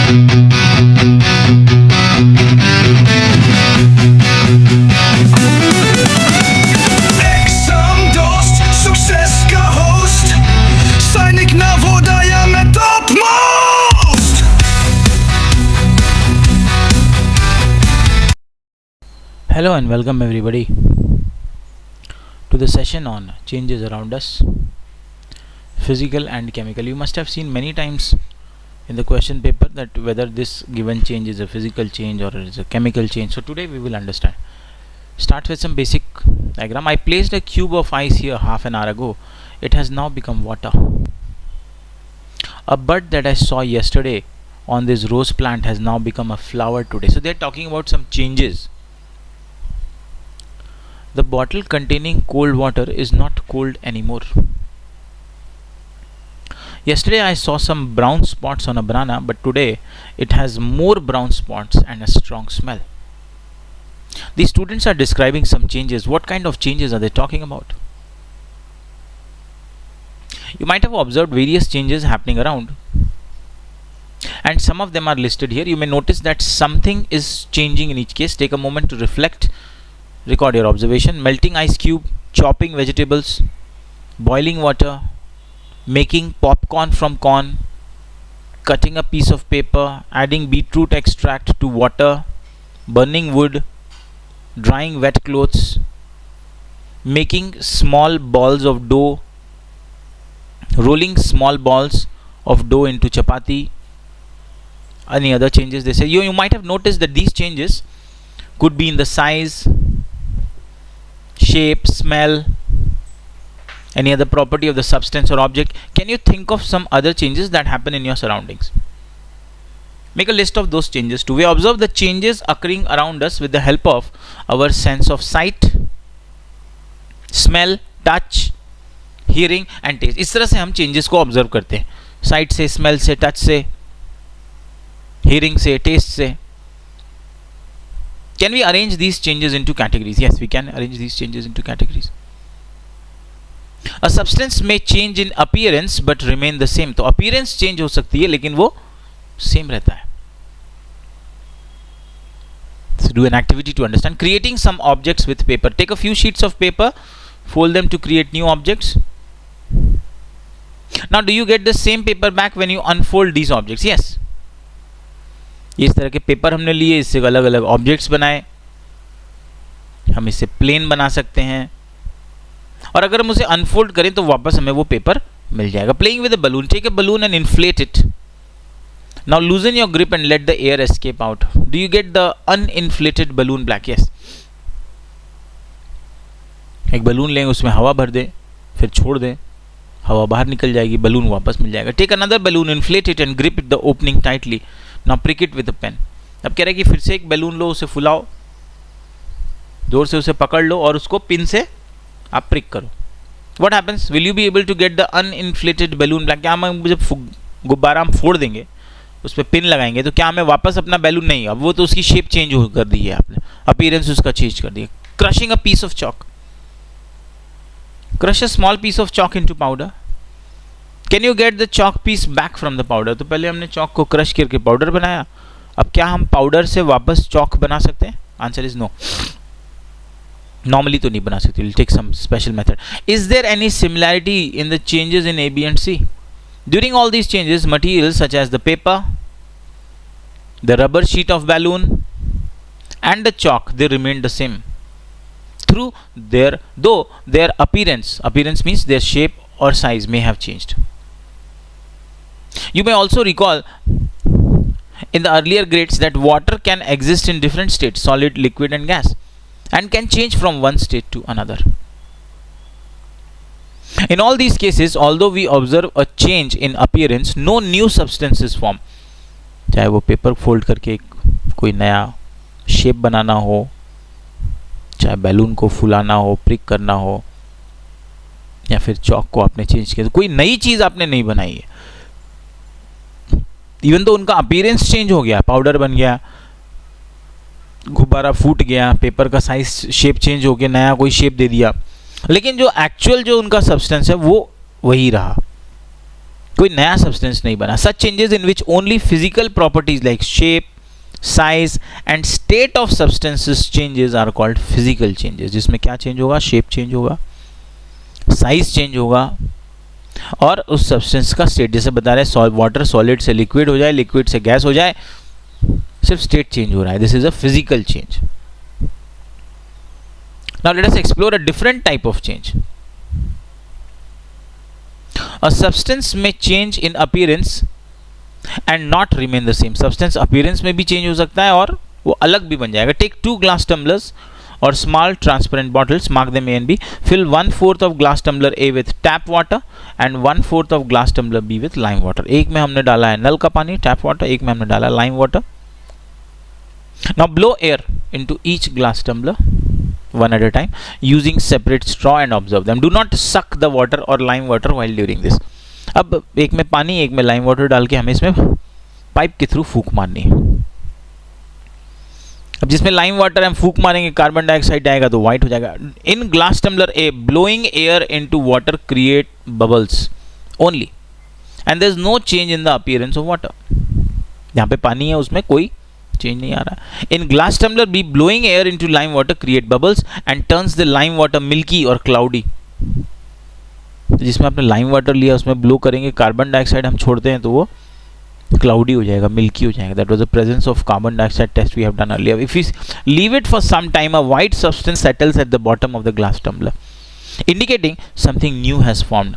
Hello and welcome everybody to the session on changes around us, physical and chemical. You must have seen many times in the question paper that whether this given change is a physical change or it is a chemical change. So today we will understand. Start with some basic diagram. I placed a cube of ice here half an hour ago. It has now become water. A bud that I saw yesterday on this rose plant has now become a flower today. So they are talking about some changes. The bottle containing cold water is not cold anymore. Yesterday I saw some brown spots on a banana, but today it has more brown spots and a strong smell. These students are describing some changes. What kind of changes are they talking about? You might have observed various changes happening around, and some of them are listed here. You may notice that something is changing in each case. Take a moment to reflect. Record your observation. Melting ice cube, chopping vegetables, boiling water, making popcorn from corn, cutting a piece of paper, adding beetroot extract to water, burning wood, drying wet clothes, making small balls of dough, rolling small balls of dough into chapati. Any other changes they say? You might have noticed that these changes could be in the size, shape, smell, any other property of the substance or object. Can you think of some other changes that happen in your surroundings? Make a list of those changes too. We observe the changes occurring around us with the help of our sense of sight, smell, touch, hearing and taste. इस तरह से हम changes को observe करते हैं. Sight से, smell से, touch से, hearing से, taste से. Can we arrange these changes into categories? Yes, we can arrange these changes into categories. A substance may change in appearance but remain the same. तो appearance change हो सकती है लेकिन वो same रहता है. So do an activity to understand. Creating some objects with paper. Take a few sheets of paper, fold them to create new objects. Now do you get the same paper back when you unfold these objects? Yes. इस तरह के paper हमने लिए, इससे अलग अलग objects बनाए. हम इससे प्लेन बना सकते हैं और अगर हम उसे अनफोल्ड करें तो वापस हमें वो पेपर मिल जाएगा. Playing with a balloon. Take a balloon and inflate it. Now loosen your grip and let the air escape out. Do you get the uninflated balloon black? Yes. एक बलून लें, उसमें हवा भर दें, फिर छोड़ दें, हवा बाहर निकल जाएगी, बलून वापस मिल जाएगा. Take another balloon, inflate it and grip the opening tightly. Now prick it with a pen. अब कह रहे हैं कि फिर से एक बैलून लो, उसे फुलाओ, जोर से उसे पकड़ लो और उसको पिन से आप प्रिक करो. What happens? Will you be able to get the uninflated balloon back? क्या हम जब गुब्बारा हम फोड़ देंगे, उस पर पिन लगाएंगे, तो क्या हमें वापस अपना बैलून? नहीं. अब वो तो उसकी शेप चेंज कर दी है आपने, अपीयरेंस उसका चेंज कर दिया. Crushing a piece of chalk. Crush a small piece of chalk into powder. Can you get the chalk piece back from the powder? तो पहले हमने चौक को क्रश करके पाउडर बनाया. अब क्या हम पाउडर से वापस चौक बना सकते हैं? Answer is no. नॉर्मली तो नहीं बना सकते. We'll take some special method. Is there any similarity in the changes in A, B and C? During all these changes, materials such as the paper, the rubber sheet of balloon and the chalk, they remained the same. Though their appearance means their shape or size may have changed. You may also recall in the earlier grades that water can exist in different states, solid, liquid and gas, and can change from one state to another. In all these cases, although we observe a change in appearance, no new substances form. चाहे वो paper fold करके कोई नया shape बनाना हो, चाहे balloon को फुलाना हो, prick करना हो, या फिर चौक को आपने चेंज किया, तो कोई नई चीज आपने नहीं बनाई है. इवन तो उनका अपीयरेंस चेंज हो गया, पाउडर बन गया, गुब्बारा फूट गया, पेपर का साइज शेप चेंज हो गया, नया कोई शेप दे दिया, लेकिन जो एक्चुअल जो उनका सब्सटेंस है वो वही रहा. कोई नया सब्सटेंस नहीं बना. Such changes in which only physical properties like shape, size and state of substances changes are called physical changes. जिसमें क्या चेंज होगा? शेप चेंज होगा, साइज चेंज होगा और उस सब्सटेंस का स्टेट, जैसे बता रहे हैं वाटर सॉलिड से लिक्विड हो जाए, लिक्विड से गैस हो जाए, सिर्फ स्टेट चेंज हो रहा है. This is a physical change. Now let us explore a different type of change. A substance may change in appearance and not remain the same. Substance appearance में भी change हो सकता है और वो अलग भी बन जाएगा. Take 2 glass tumblers or small transparent bottles, mark them A and B. Fill 1/4 of glass tumbler A with tap water and 1/4 of glass tumbler B with lime water. एक में हमने डाला है नल का पानी tap water, एक में हमने डाला lime water. Now blow air into each glass tumbler one at a time using separate straw and observe them. Do not suck the water or lime water while during this. अब एक में पानी एक में लाइम वाटर डाल के हमें इसमें पाइप के थ्रू फूंक मारनी है. अब जिसमें लाइम वाटर हम फूंक मारेंगे कार्बन डाइऑक्साइड आएगा तो व्हाइट हो जाएगा. In glass tumbler A blowing air into water create bubbles only and there is no change in the appearance of water. यहाँ पे पानी है उसमें कोई चेंज नहीं आ रहा. In glass tumbler B blowing air into lime water create bubbles and turns the lime water milky और क्लाउडी. जिसमें आपने लाइम वाटर लिया उसमें ब्लो करेंगे, कार्बन डाइऑक्साइड हम छोड़ते हैं तो वो क्लाउडी हो जाएगा, मिल्की हो जाएगा. That was the presence of carbon dioxide test we have done earlier. If you leave it for some time a white substance settles at the bottom of the glass tumbler indicating something new has formed.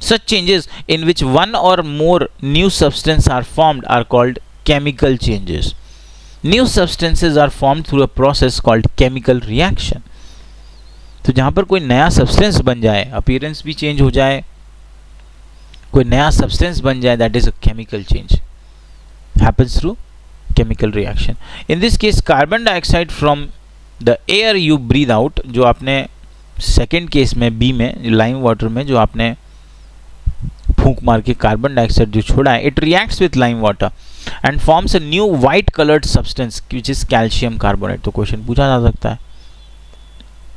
Such changes in which one or more new substances are formed are called chemical changes. New substances are formed through a process called chemical reaction. तो जहाँ पर कोई नया substance बन जाए, appearance भी change हो जाए, कोई नया सब्सटेंस बन जाए, that is a chemical change. Happens through chemical reaction. In this case, carbon dioxide from the air you breathe out, जो आपने सेकेंड केस में बी में लाइम वाटर में जो आपने फूंक मार के कार्बन डाइऑक्साइड जो छोड़ा है, it reacts with lime water and forms a new white coloured substance which is calcium carbonate. तो क्वेश्चन पूछा जा सकता है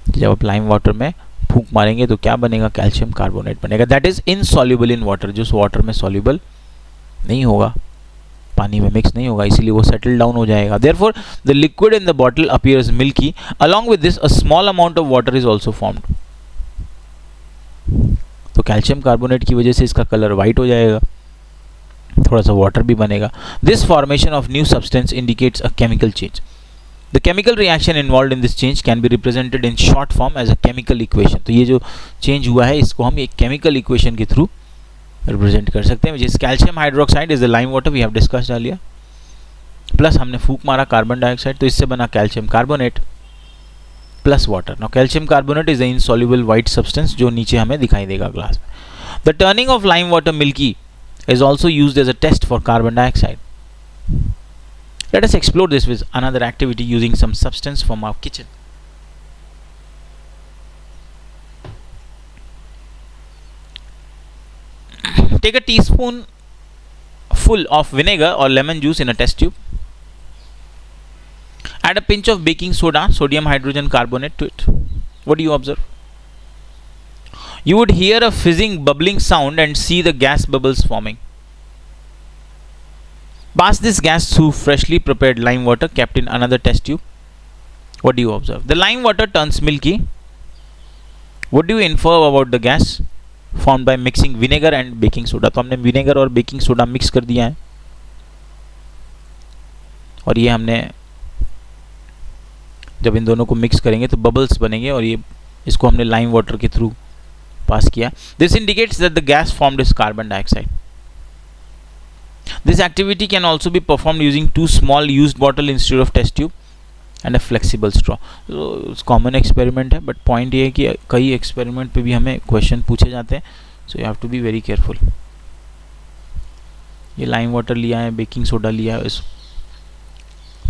कि जब आप लाइम वाटर में फूंक मारेंगे तो क्या बनेगा? कैल्शियम कार्बोनेट बनेगा. That is insoluble in water, जो वाटर में सॉल्युबल नहीं होगा, पानी में मिक्स नहीं होगा, इसीलिए वो सेटल डाउन हो जाएगा. Therefore the liquid in the bottle appears milky. Along with this a small amount of water is also formed. तो कैल्शियम कार्बोनेट की वजह से इसका कलर वाइट हो जाएगा, थोड़ा सा वाटर भी बनेगा. This formation of new substance indicates a chemical change. The chemical reaction involved in this change can be represented in short form as a chemical equation. तो ये जो चेंज हुआ है इसको हम एक केमिकल इक्वेशन के थ्रू रिप्रेजेंट कर सकते हैं, जिस calcium hydroxide is the lime water we have discussed earlier, plus हमने फूंक मारा कार्बन डाइऑक्साइड तो इससे बना calcium carbonate plus water. Now calcium carbonate is the insoluble white substance जो नीचे हमें दिखाई देगा ग्लास में. The turning of lime water milky is also used as a test for carbon dioxide. Let us explore this with another activity using some substance from our kitchen. Take a teaspoon full of vinegar or lemon juice in a test tube. Add a pinch of baking soda, sodium hydrogen carbonate to it. What do you observe? You would hear a fizzing, bubbling sound and see the gas bubbles forming. Pass this gas through freshly prepared lime water kept in another test tube. What do you observe? The lime water turns milky. What do you infer about the gas formed by mixing vinegar and baking soda? तो हमने vinegar और baking soda mix कर दिया है और ये हमने जब इन दोनों को मिक्स करेंगे तो बबल्स बनेंगे और ये इसको हमने लाइम वाटर के थ्रू पास किया. This indicates that the gas formed is carbon dioxide. This activity can also be performed using 2 small used bottle instead of test tube and a flexible straw. So common experiment है, but point ये है कि कई experiment पे भी हमें question पूछे जाते हैं, so you have to be very careful. ये lime water लिया है, baking soda लिया है, इस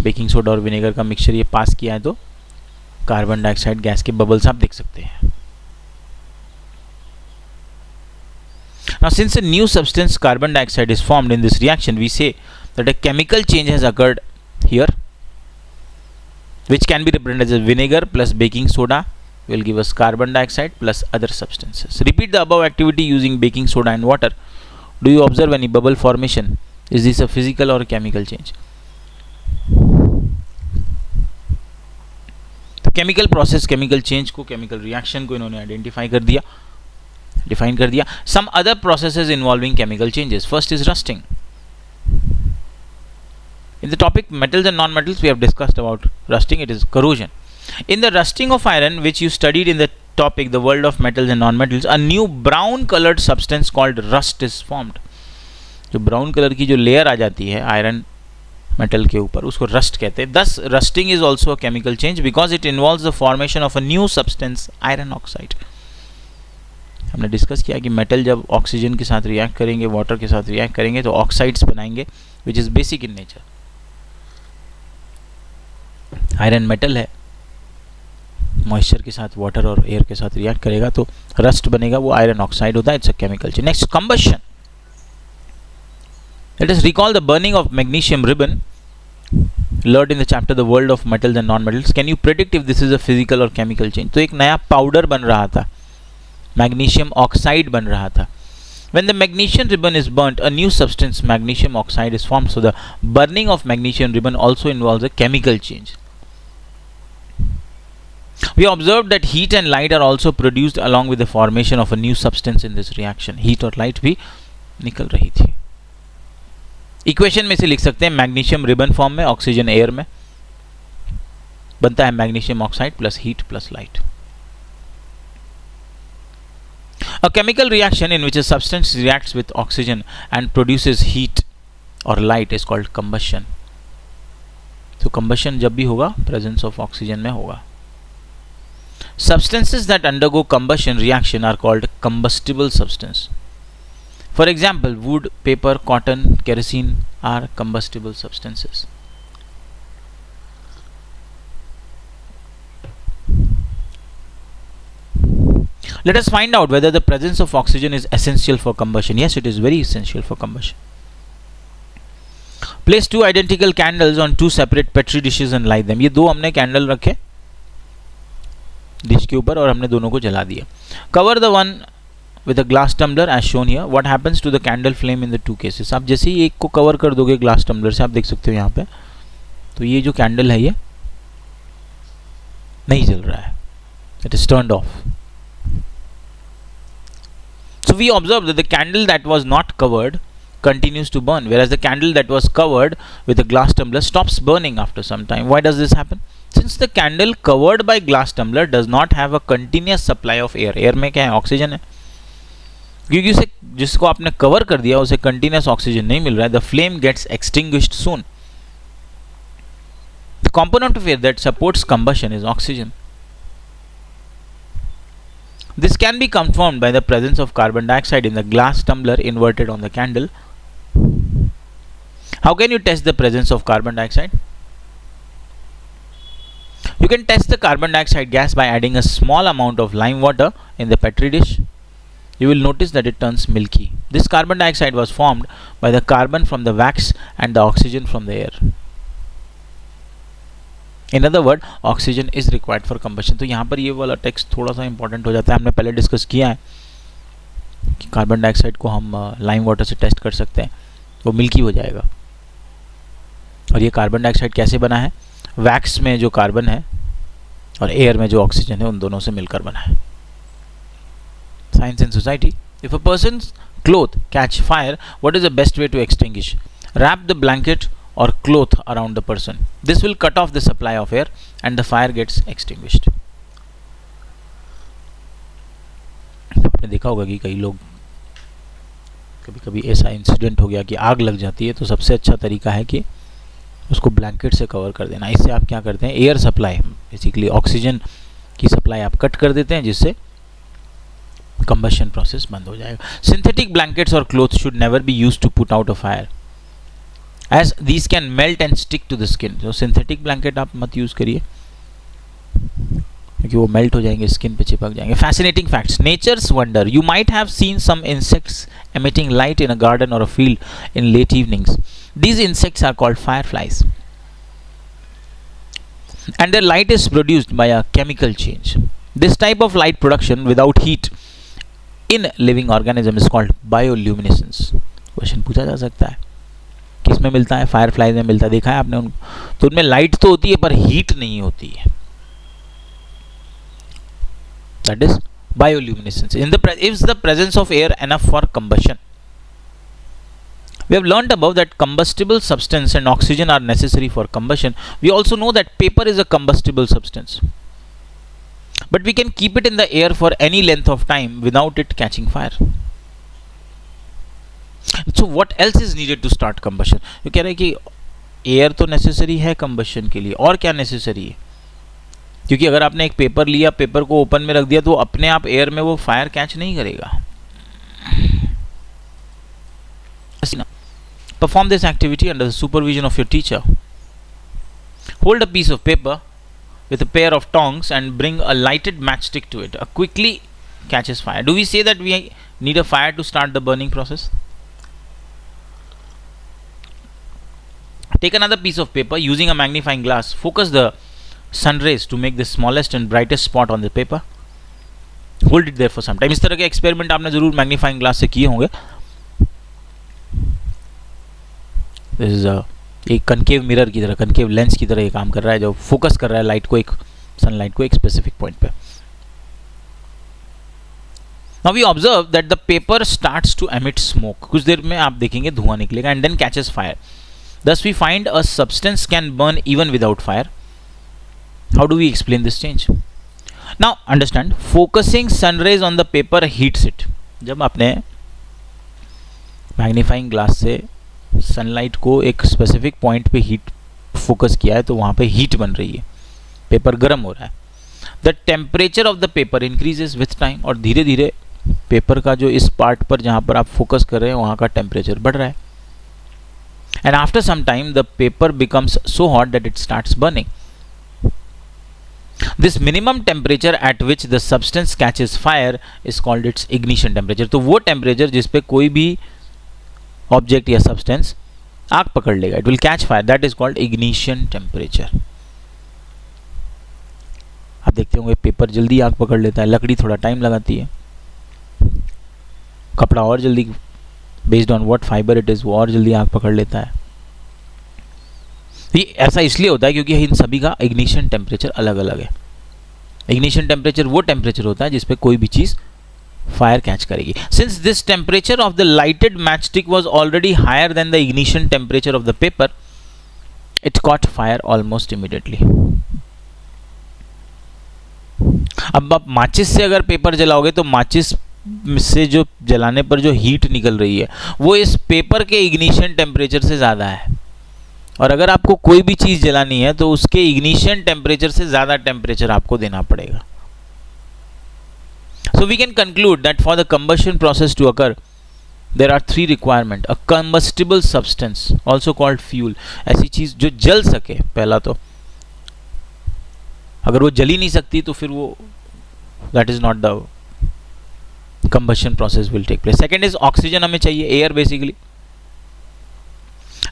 baking soda और vinegar का mixture ये पास किया है तो कार्बन डाइऑक्साइड गैस के बबल्स आप देख सकते हैं. Now, since a new substance carbon dioxide is formed in this reaction, we say that a chemical change has occurred here, which can be represented as vinegar plus baking soda will give us carbon dioxide plus other substances. Repeat the above activity using baking soda and water Do you observe any bubble formation? Is this a physical or a chemical change? तो chemical process, chemical change को, chemical reaction को इन्होंने identify कर दिया, define कर दिया. Some other processes involving chemical changes. First is rusting. In the topic metals and non-metals, we have discussed about rusting. It is corrosion. In the rusting of iron, which you studied in the topic the world of metals and non-metals, a new brown colored substance called rust is formed. जो brown colour की जो layer आ जाती है iron metal के ऊपर, उसको rust कहते हैं. Thus, rusting is also a chemical change because it involves the formation of a new substance, iron oxide. हमने डिस्कस किया कि मेटल जब ऑक्सीजन के साथ रिएक्ट करेंगे, वाटर के साथ रिएक्ट करेंगे, तो ऑक्साइड्स बनाएंगे, which is basic in nature. Iron metal है, मॉइस्चर के साथ, वाटर और एयर के साथ रिएक्ट करेगा तो रस्ट बनेगा, वो आयरन ऑक्साइड होता है. It's a chemical change. Next, combustion. Let us recall the burning of magnesium ribbon learned in the chapter the world of metals and non-metals. Can you predict if this is a physical or chemical change? तो एक नया powder बन रहा था, magnesium oxide बन रहा था. When the magnesium ribbon is burnt, a new substance, magnesium oxide, is formed. So the burning of magnesium ribbon also involves a chemical change. We observed that heat and light are also produced along with the formation of a new substance in this reaction. Heat और light भी निकल रही थी. Equation में से लिख सकते हैं, मैग्नीशियम रिबन फॉर्म में, ऑक्सीजन एयर में बनता है magnesium oxide plus heat plus light. A chemical reaction in which a substance reacts with oxygen and produces heat or light is called combustion. तो combustion जब भी होगा presence of oxygen में होगा. Substances that undergo combustion reaction are called combustible substance. For example, wood, paper, cotton, kerosene are combustible substances. Let us find out whether the presence of oxygen is essential for combustion. Yes, it is very essential for combustion. Place two identical candles on two separate petri dishes and light them. ये दो हमने candle रखे dish के ऊपर और हमने दोनों को जला दिया. Cover the one with a glass tumbler as shown here. What happens to the candle flame in the two cases? आप जैसे ही एक को कवर कर दोगे ग्लास टम्बलर से, आप देख सकते हो यहाँ पे, तो ये जो कैंडल है ये नहीं जल रहा है. It is turned off. So we observe that the candle that was not covered continues to burn, whereas the candle that was covered with a glass tumbler stops burning after some time. Why does this happen? Since the candle covered by glass tumbler does not have a continuous supply of air. Air में क्या है? Oxygen है. क्योंकि उसे, जिसको आपने cover कर दिया, उसे कंटिन्यूस ऑक्सीजन नहीं मिल रहा है. The flame gets extinguished soon. The component of air that supports combustion is oxygen. This can be confirmed by the presence of carbon dioxide in the glass tumbler inverted on the candle. How can you test the presence of carbon dioxide? You can test the carbon dioxide gas by adding a small amount of lime water in the petri dish. You will notice that it turns milky. This carbon dioxide was formed by the carbon from the wax and the oxygen from the air. In other words, oxygen is required for combustion. तो यहाँ पर ये वाला text थोड़ा सा important हो जाता है. हमने पहले डिस्कस किया है कि कार्बन डाइऑक्साइड को हम लाइम वाटर से टेस्ट कर सकते हैं, वो मिल्की हो जाएगा. और ये कार्बन डाइऑक्साइड कैसे बना है? वैक्स में जो कार्बन है और एयर में जो ऑक्सीजन है, उन दोनों से मिलकर बना है. Science and society. If a person's cloth catch fire, what is the best way to extinguish? Wrap the blanket or cloth around the person. This will cut off the supply of air and the fire gets extinguished. आपने देखा होगा कि कई लोग, कभी कभी ऐसा incident हो गया कि आग लग जाती है, तो सबसे अच्छा तरीका है कि उसको ब्लैंकेट से कवर कर देना. इससे आप क्या करते हैं? एयर सप्लाई, बेसिकली ऑक्सीजन की सप्लाई आप कट कर देते हैं, जिससे combustion process बंद हो जाएगा. Synthetic blankets or clothes should never be used to put out a fire, as these can melt and stick to the skin. So synthetic blanket आप मत यूज करिए, क्योंकि वो मेल्ट हो जाएंगे, स्किन पे चिपक जाएंगे. Fascinating facts. Nature's wonder. You might have seen some insects emitting light in a garden or a field in late evenings. These insects are called fireflies, and their light is produced by a chemical change. This type of light production without heat in living organism is called bioluminescence. Question पूछा जा सकता है। किस में मिलता है? Fireflies में मिलता है, देखा है आपने उनको, तो उनमें लाइट तो होती है पर हीट नहीं होती है। That is bioluminescence. Is the presence of air enough for combustion? We have learned above that combustible substance and oxygen are necessary for combustion. We also know that paper is a combustible substance, but we can keep it in the air for any length of time without it catching fire. So what else is needed to start combustion? ये कह रहे हैं कि air तो necessary है combustion के लिए, और क्या नेसेसरी है? क्योंकि अगर आपने एक पेपर लिया, पेपर को ओपन में रख दिया, तो अपने आप एयर में वो फायर कैच नहीं करेगा। Perform this activity under the supervision of your teacher. Hold a piece of paper with a pair of tongs and bring a lighted matchstick to it. Quickly catches fire. Do we say that we need a fire to start the burning process? Take another piece of paper using a magnifying glass. Focus the sun rays to make the smallest and brightest spot on the paper. Hold it there for some time. इस तरह के experiment आपने जरूर magnifying glass से किए होंगे। This is एक concave mirror की तरह, कनकेव लेंस की तरह ये काम कर रहा है, जो फोकस कर रहा है लाइट को, एक सनलाइट को एक स्पेसिफिक पॉइंट पे। Now we observe that the paper starts to emit smoke. कुछ देर में आप देखेंगे धुआं निकलेगा, and then catches fire. Thus we find a substance can burn even without fire. How do we explain this change? Now understand, focusing sun rays on the paper heats it. जब आपने magnifying glass से sunlight को एक specific point पे heat focus किया है, तो वहाँ पे हीट बन रही है, पेपर गर्म हो रहा है। The temperature of the paper increases with time, और धीरे धीरे पेपर का जो इस पार्ट पर जहाँ पर आप फोकस कर रहे हैं वहाँ का टेम्परेचर बढ़ रहा है। And after some time the paper becomes so hot that it starts burning. This minimum temperature at which the substance catches fire is called its ignition temperature. तो वो टेम्परेचर जिस पे कोई भी ऑब्जेक्ट या सब्सटेंस आग पकड़ लेगा, it will catch fire, that is called ignition temperature. आप देखते होंगे पेपर जल्दी आग पकड़ लेता है, लकड़ी थोड़ा टाइम लगाती है, कपड़ा और जल्दी, based on what fibre it is, वो और जल्दी आग पकड़ लेता है. ये ऐसा इसलिए होता है क्योंकि इन सभी का इग्निशन टेम्परेचर अलग अलग है. इग्निशन टेम्परेचर वो टेम्परेचर होता है जिस पे कोई भी चीज फायर कैच करेगी. Since this temperature of the lighted matchstick was already higher than the ignition temperature of the paper, it caught fire almost immediately. अब आप माचिस से अगर पेपर जलाओगे तो माचिस से जो जलाने पर जो हीट निकल रही है वो इस पेपर के इग्निशन टेम्परेचर से ज़्यादा है. और अगर आपको कोई भी चीज़ जलानी है तो उसके इग्निशन टेम्परेचर से ज़्यादा टेम्परेचर आपको देना पड़ेगा. So we can conclude that for the combustion process to occur, there are three requirements. A combustible substance, also called fuel, ऐसी चीज़ जो जल सके. पहला तो अगर वो जल ही नहीं सकती तो फिर वो that is not the combustion process will take place. Second is oxygen हमें चाहिए, air basically.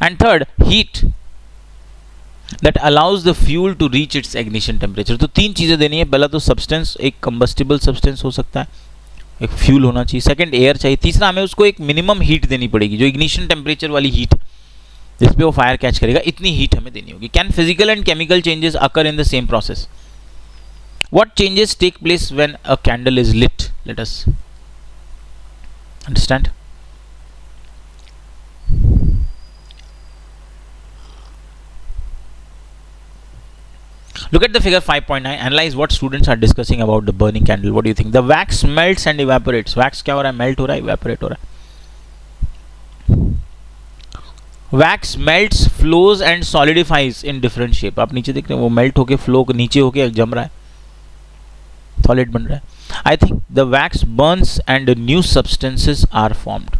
And third, heat that allows the fuel to reach its ignition temperature. तो तीन चीज़ें देनी है. पहला तो सब्सटेंस, एक कंबस्टिबल सब्सटेंस हो सकता है, एक फ्यूल होना चाहिए. सेकंड एयर चाहिए. तीसरा हमें उसको एक मिनिमम हीट देनी पड़ेगी, जो इग्निशन टेम्परेचर वाली हीट जिस पे वो फायर कैच करेगा, इतनी हीट हमें देनी होगी. Can physical and chemical changes occur in the same process? What changes take place when a candle is lit? Let us understand. Look at the figure 5.9. Analyze what students are discussing about the burning candle. What do you think? The wax melts and evaporates. Wax क्या हो रहा है? Melt हो रहा है, evaporate हो रहा है. Wax melts, flows and solidifies in different shape. आप नीचे देख रहे हैं वो मेल्ट होके फ्लो नीचे होके जम रहा है, सॉलिड बन रहा है. I think the wax burns and new substances are formed.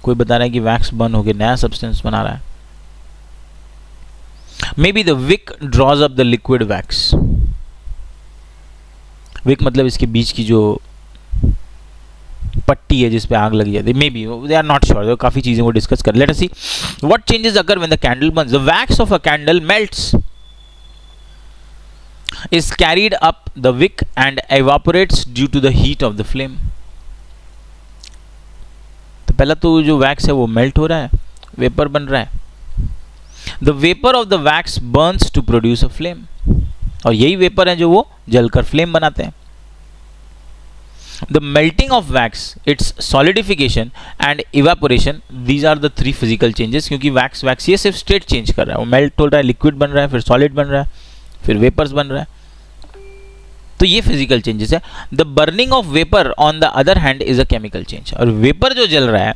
कोई बता रहा है कि वैक्स बर्न होकर नया सब्सटेंस बना रहा है. Maybe the wick draws up the liquid wax. Wick मतलब इसके बीच की जो पट्टी है जिस पे आग लग जाती है. Maybe they are not sure, काफी चीजें वो डिस्कस कर. Let us see what changes occur when the candle burns. The wax of a candle melts, is carried up the wick and evaporates due to the heat of the flame. तो पहला तो जो wax है वो melt हो रहा है, vapour बन रहा है. The vapour of the wax burns to produce a flame, और यही वेपर है जो वो जलकर फ्लेम बनाते हैं. The melting of wax, its solidification and evaporation, these are the 3 physical changes. क्योंकि वैक्स ये सिर्फ स्टेट चेंज कर रहा है, वो मेल्ट हो रहा है, लिक्विड बन रहा है, फिर सॉलिड बन रहा है, फिर वेपर्स बन रहा है. तो ये फिजिकल चेंजेस है. The burning of vapour on the other hand is a chemical change, और वेपर जो जल रहा है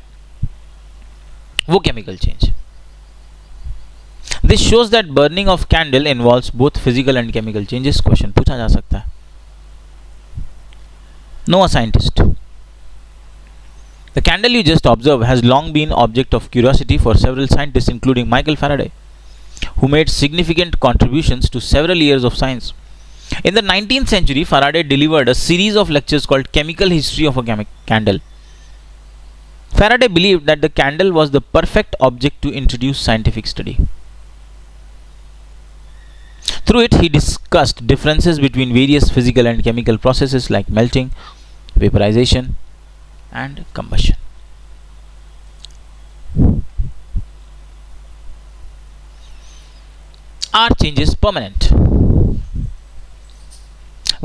वो chemical change. This shows that burning of candle involves both physical and chemical changes. Question पूछा जा सकता है. Know a scientist. The candle you just observed has long been object of curiosity for several scientists, including Michael Faraday, who made significant contributions to several years of science. In the 19th century, Faraday delivered a series of lectures called Chemical History of a Candle. Faraday believed that the candle was the perfect object to introduce scientific study. Through it, he discussed differences between various physical and chemical processes like melting, vaporization, and combustion. Are changes permanent?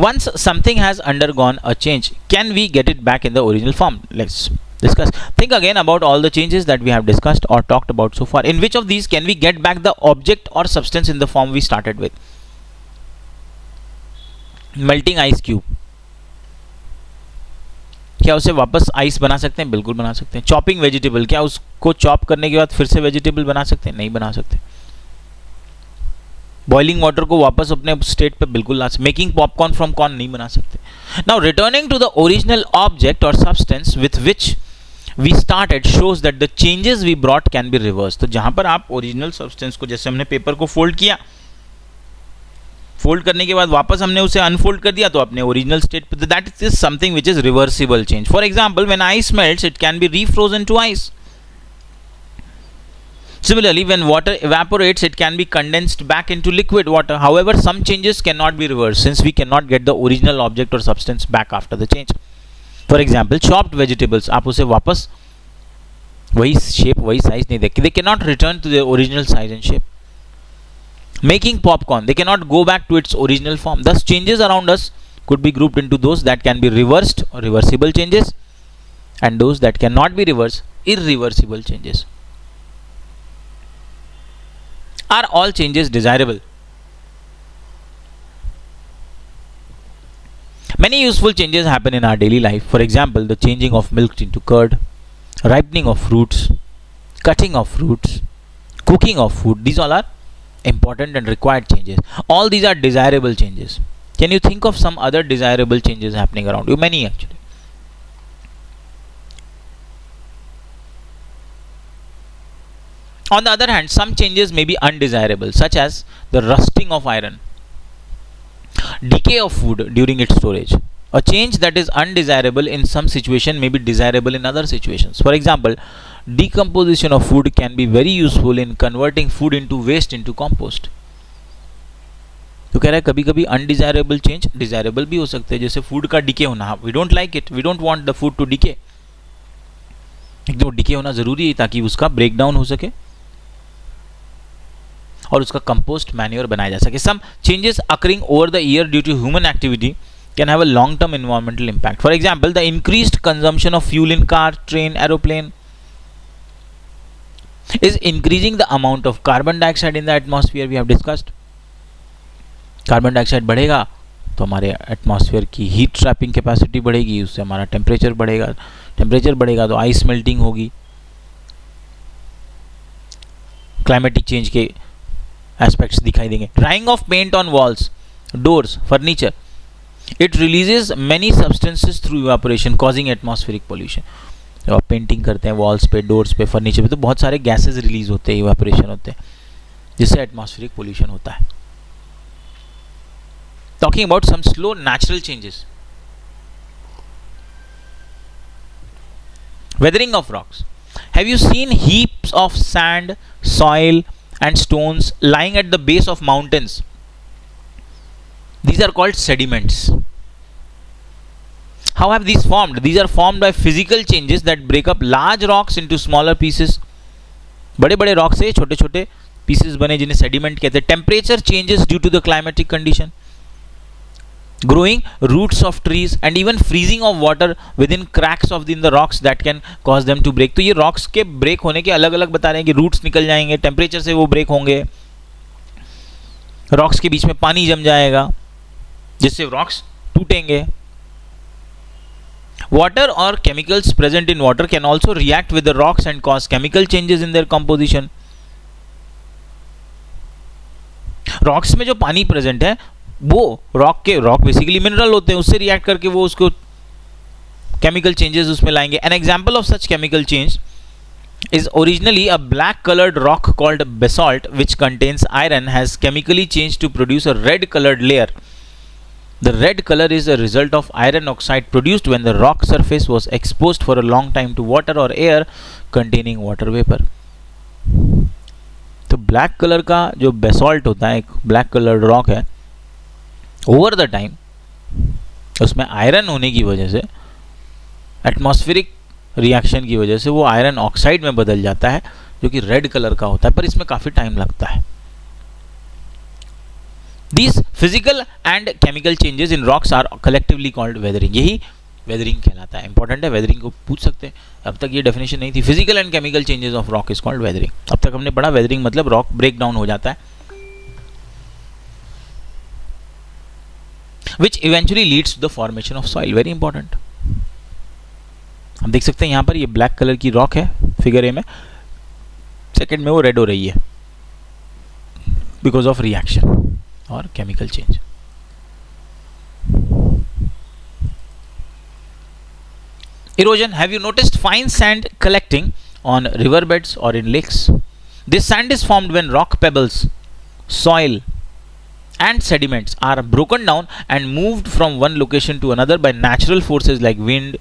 Once something has undergone a change, can we get it back in the original form? Let's discuss. Think again about all the changes that we have discussed or talked about so far. In which of these can we get back the object or substance in the form we started with? Melting ice cube. क्या उसे वापस ice बना सकते हैं? बिल्कुल बना सकते हैं. चॉपिंग वेजिटेबल, क्या उसको चॉप करने के बाद फिर से वेजिटेबल बना सकते हैं? नहीं बना सकते. बॉइलिंग वाटर को वापस अपने स्टेट पे बिल्कुल ला सकते. मेकिंग पॉपकॉर्न फ्रॉम कॉर्न नहीं बना सकते. Now returning to the original object और substance with which we started shows that the changes we brought can be reverse. तो जहां पर आप ओरिजिनल सब्सटेंस को, जैसे हमने पेपर को फोल्ड किया, फोल्ड करने के बाद वापस हमने उसे अनफोल्ड कर दिया तो अपने ओरिजिनल स्टेट पे, that is something which is reversible change. For example, when ice melts it can be refrozen to ice. Similarly, when water evaporates, it can be condensed back into liquid water. However, some changes cannot be reversed since we cannot get the original object or substance back after the change. For example, chopped vegetables, आप उसे वापस वही shape, वही size नहीं देंगे. They cannot return to their original size and shape. Making popcorn, they cannot go back to its original form. Thus, changes around us could be grouped into those that can be reversed or reversible changes, and those that cannot be reversed, irreversible changes. Are all changes desirable? Many useful changes happen in our daily life. For example, the changing of milk into curd, ripening of fruits, cutting of fruits, cooking of food. These all are important and required changes. All these are desirable changes. Can you think of some other desirable changes happening around you? Many actually. On the other hand, some changes may be undesirable, such as the rusting of iron, decay of food during its storage. A change that is undesirable in some situation may be desirable in other situations. For example, decomposition of food can be very useful in converting food into waste into compost. तो कह रहा है कभी कभी undesirable change desirable भी हो सकते हैं, जैसे फूड का डिके होना. We don't like it, we don't want the food to decay. एकदम डिके होना जरूरी है ताकि उसका ब्रेक डाउन हो सके और उसका कंपोस्ट मैन्योर बनाया जा सके. Some changes occurring over the year due to human activity can have a long term environmental impact. For example, the increased consumption of fuel in car, train, aeroplane is increasing the amount of carbon dioxide in the atmosphere. We have discussed. Carbon dioxide बढ़ेगा तो हमारे atmosphere की heat trapping capacity बढ़ेगी, उससे हमारा temperature बढ़ेगा. Temperature बढ़ेगा तो आइस मेल्टिंग होगी. क्लाइमेटिक चेंज के एस्पेक्ट्स दिखाई देंगे. Drying of paint on walls, doors, furniture. It releases many substances through evaporation causing atmospheric pollution. जब आप पेंटिंग करते हैं वॉल्स पे, डोर्स पे, फर्नीचर पे, तो बहुत सारे गैसेज रिलीज होते हैं, इवेपोरेशन होते हैं, जिससे एटमॉस्फेरिक पोल्यूशन होता है. Talking about some slow natural changes. Weathering of rocks. Have you seen heaps of sand, soil and stones lying at the base of mountains? These are called sediments. How have these formed? These are formed by physical changes that break up large rocks into smaller pieces. बड़े बड़े rock से छोटे छोटे pieces बने जिन्हें sediment कहते हैं. Temperature changes due to the climatic condition, growing roots of trees and even freezing of water within cracks of the rocks that can cause them to break. तो ये rocks के break होने के अलग अलग बता रहे हैं कि roots निकल जाएंगे, टेम्परेचर से वो break होंगे, rocks के बीच में पानी जम जाएगा जिससे rocks टूटेंगे. Water or chemicals present in water can also react with the rocks and cause chemical changes in their composition. rocks में जो पानी present है वो रॉक बेसिकली मिनरल होते हैं, उससे रिएक्ट करके वो उसको केमिकल चेंजेस उसमें लाएंगे. An example of such chemical change is originally a black colored rock called basalt which contains iron has chemically changed to produce a red colored layer. The red color is a result of iron oxide produced when the rock surface was exposed for a long time to water or air containing water vapor. तो black colour का जो basalt होता है, एक black coloured rock है, over the time उसमें iron होने की वजह से, एटमॉस्फेरिक रिएक्शन की वजह से वो आयरन ऑक्साइड में बदल जाता है जो कि रेड कलर का होता है, पर इसमें काफ़ी टाइम लगता है. These physical and chemical changes in rocks are collectively called weathering. यही वेदरिंग कहलाता है. इंपॉर्टेंट है, वेदरिंग को पूछ सकते हैं. अब तक ये डेफिनेशन नहीं थी. Physical and chemical changes of rock is called weathering. अब तक हमने पढ़ा वेदरिंग मतलब रॉक ब्रेक डाउन हो जाता है which eventually leads to the formation of soil. Very important. हम देख सकते हैं यहाँ पर ये ब्लैक कलर की रॉक है फिगर ए में, सेकेंड में वो रेड हो रही है बिकॉज ऑफ रिएक्शन और chemical change. Erosion. Have you noticed fine sand collecting on riverbeds or in lakes? This sand is formed when rock pebbles, soil and sediments are broken down and moved from one location to another by natural forces like wind,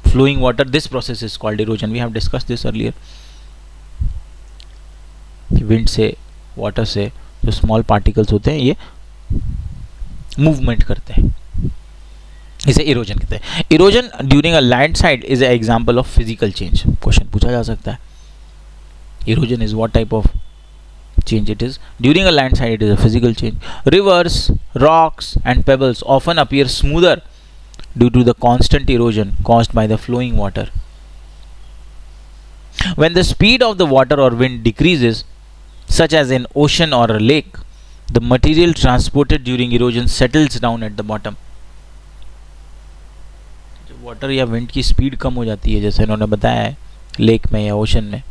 flowing water. This process is called erosion. We have discussed this earlier. Wind से, water से जो small particles होते हैं ये movement करते हैं, इसे erosion कहते हैं. Erosion during a landslide is a example of physical change. Question पूछा जा सकता है, erosion is what type of change it is? During a landslide it is a physical change. Rivers, rocks and pebbles often appear smoother due to the constant erosion caused by the flowing water. When the speed of the water or wind decreases, such as in ocean or a lake, the material transported during erosion settles down at the bottom. Water या wind की speed कम हो जाती है, जैसे इन्होंने बताया है lake में या ओशन में,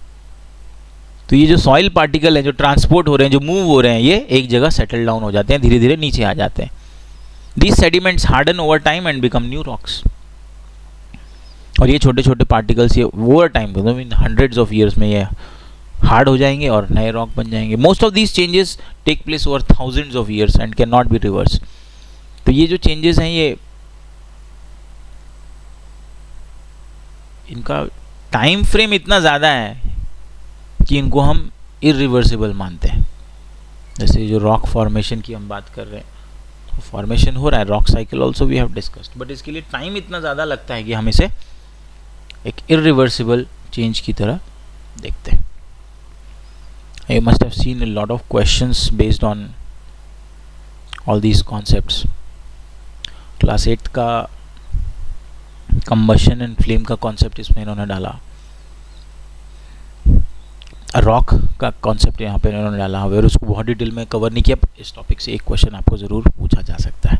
तो ये जो सॉइल पार्टिकल हैं जो ट्रांसपोर्ट हो रहे हैं, जो मूव हो रहे हैं, ये एक जगह सेटल डाउन हो जाते हैं, धीरे धीरे नीचे आ जाते हैं. These sediments harden over time and become new rocks. और ये छोटे छोटे पार्टिकल्स ये ओवर टाइम मतलब हंड्रेड्स ऑफ ईयर्स में ये हार्ड हो जाएंगे और नए रॉक बन जाएंगे. Most of these changes take place over thousands of years and can not be reverse. तो ये जो चेंजेस हैं ये इनका टाइम फ्रेम इतना ज़्यादा है कि इनको हम इरिवर्सिबल मानते हैं. जैसे जो रॉक फॉर्मेशन की हम बात कर रहे हैं, तो फॉर्मेशन हो रहा है, rock cycle also we have discussed, but इसके लिए टाइम इतना ज़्यादा लगता है कि हम इसे एक इरिवर्सिबल चेंज की तरह देखते हैं. You must have seen a lot of questions based on all these concepts. Class 8 का कंबशन एंड फ्लेम का कॉन्सेप्ट इसमें इन्होंने डाला, रॉक का कॉन्सेप्ट यहाँ पे इन्होंने डाला, अगर उसको बहुत डिटेल में कवर नहीं किया, इस टॉपिक से एक क्वेश्चन आपको ज़रूर पूछा जा सकता है.